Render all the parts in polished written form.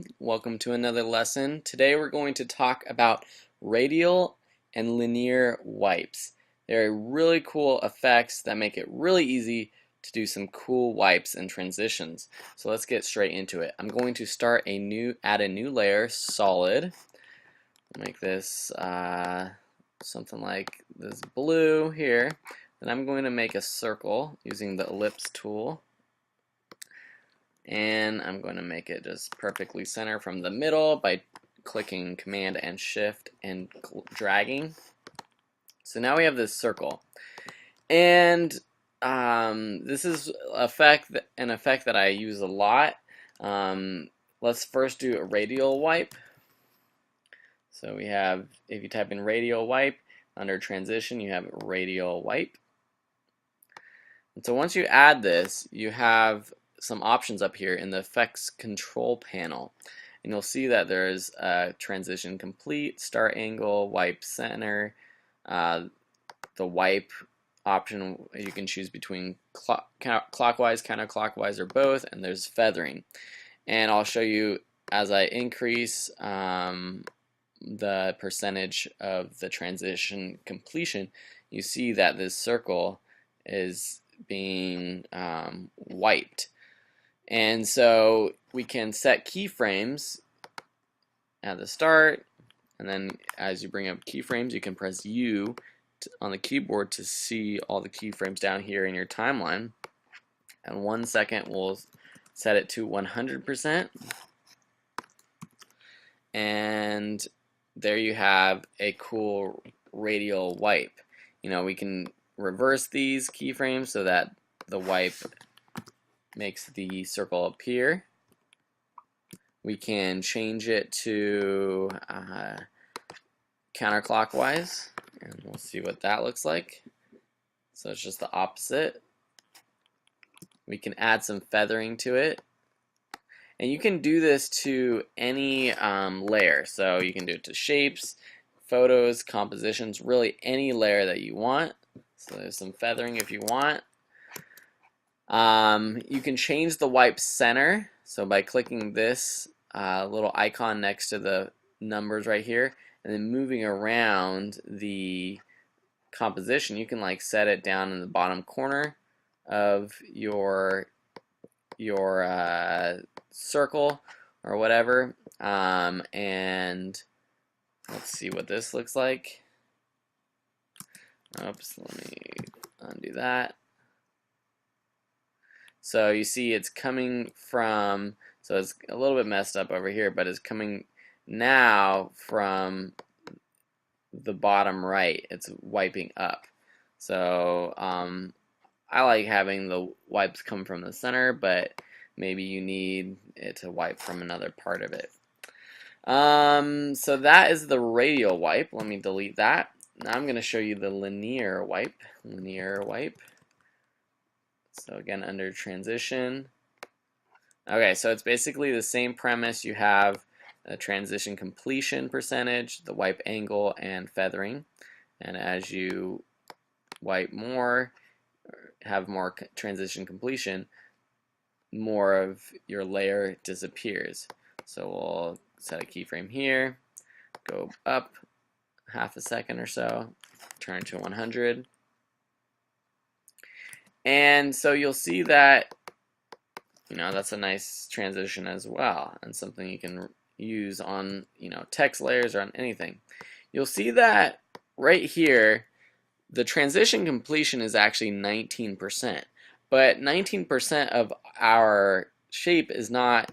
everyone, welcome to another lesson. Today we're going to talk about radial and linear wipes. They're really cool effects that make it really easy to do some cool wipes and transitions. So let's get straight into it. I'm going to add a new layer, solid. Make this something like this blue here. Then I'm going to make a circle using the ellipse tool. And I'm going to make it just perfectly center from the middle by clicking Command and Shift and dragging. So now we have this circle, and this is an effect that I use a lot. Let's first do a radial wipe. So we have, if you type in radial wipe under transition, you have radial wipe. And so once you add this, you have some options up here in the effects control panel, and you'll see that there's transition complete, start angle, wipe center, the wipe option you can choose between clockwise, counterclockwise, or both, and there's feathering. And I'll show you as I increase the percentage of the transition completion, you see that this circle is being wiped. And so we can set keyframes at the start, and then as you bring up keyframes, you can press U on the keyboard to see all the keyframes down here in your timeline. And 1 second, we'll set it to 100%. And there you have a cool radial wipe. You know, we can reverse these keyframes so that the wipe makes the circle appear. We can change it to counterclockwise, and we'll see what that looks like. So it's just the opposite. We can add some feathering to it, and you can do this to any layer. So you can do it to shapes, photos, compositions, really any layer that you want. So there's some feathering if you want. You can change the wipe center, so by clicking this little icon next to the numbers right here, and then moving around the composition, you can like set it down in the bottom corner of your circle or whatever. And let's see what this looks like. Oops, let me undo that. So you see it's coming from, so it's a little bit messed up over here, but it's coming now from the bottom right. It's wiping up. So I like having the wipes come from the center, but maybe you need it to wipe from another part of it. So that is the radial wipe. Let me delete that. Now I'm going to show you the linear wipe. Linear wipe. So again, under transition. Okay, so it's basically the same premise. You have a transition completion percentage, the wipe angle, and feathering. And as you wipe more, have more transition completion, more of your layer disappears. So we'll set a keyframe here, go up half a second or so, turn to 100. And so you'll see that, you know, that's a nice transition as well, and something you can use on, you know, text layers or on anything. You'll see that right here, the transition completion is actually 19%, but 19% of our shape is not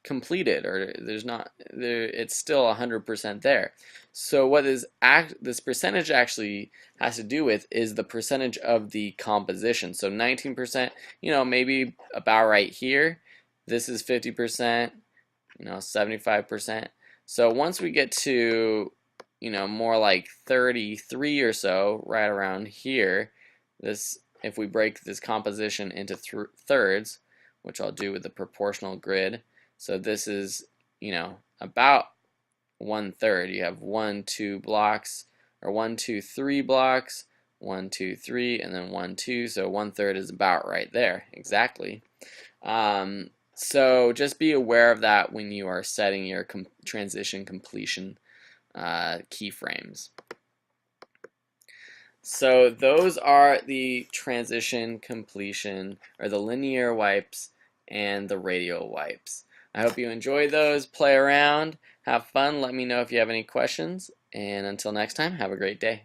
completed, or it's still 100% there. So what this percentage actually has to do with is the percentage of the composition. So 19%, you know, maybe about right here. This is 50%, you know, 75%. So once we get to, you know, more like 33 or so, right around here, if we break this composition into thirds, which I'll do with the proportional grid. So this is, you know, about 1/3. You have 1, 2 blocks, or 1, 2, 3 blocks, 1, 2, 3, and then 1, 2. So 1/3 is about right there, exactly. So just be aware of that when you are setting your transition completion keyframes. So those are the transition completion, or the linear wipes and the radial wipes. I hope you enjoy those. Play around, have fun. Let me know if you have any questions. And until next time, have a great day.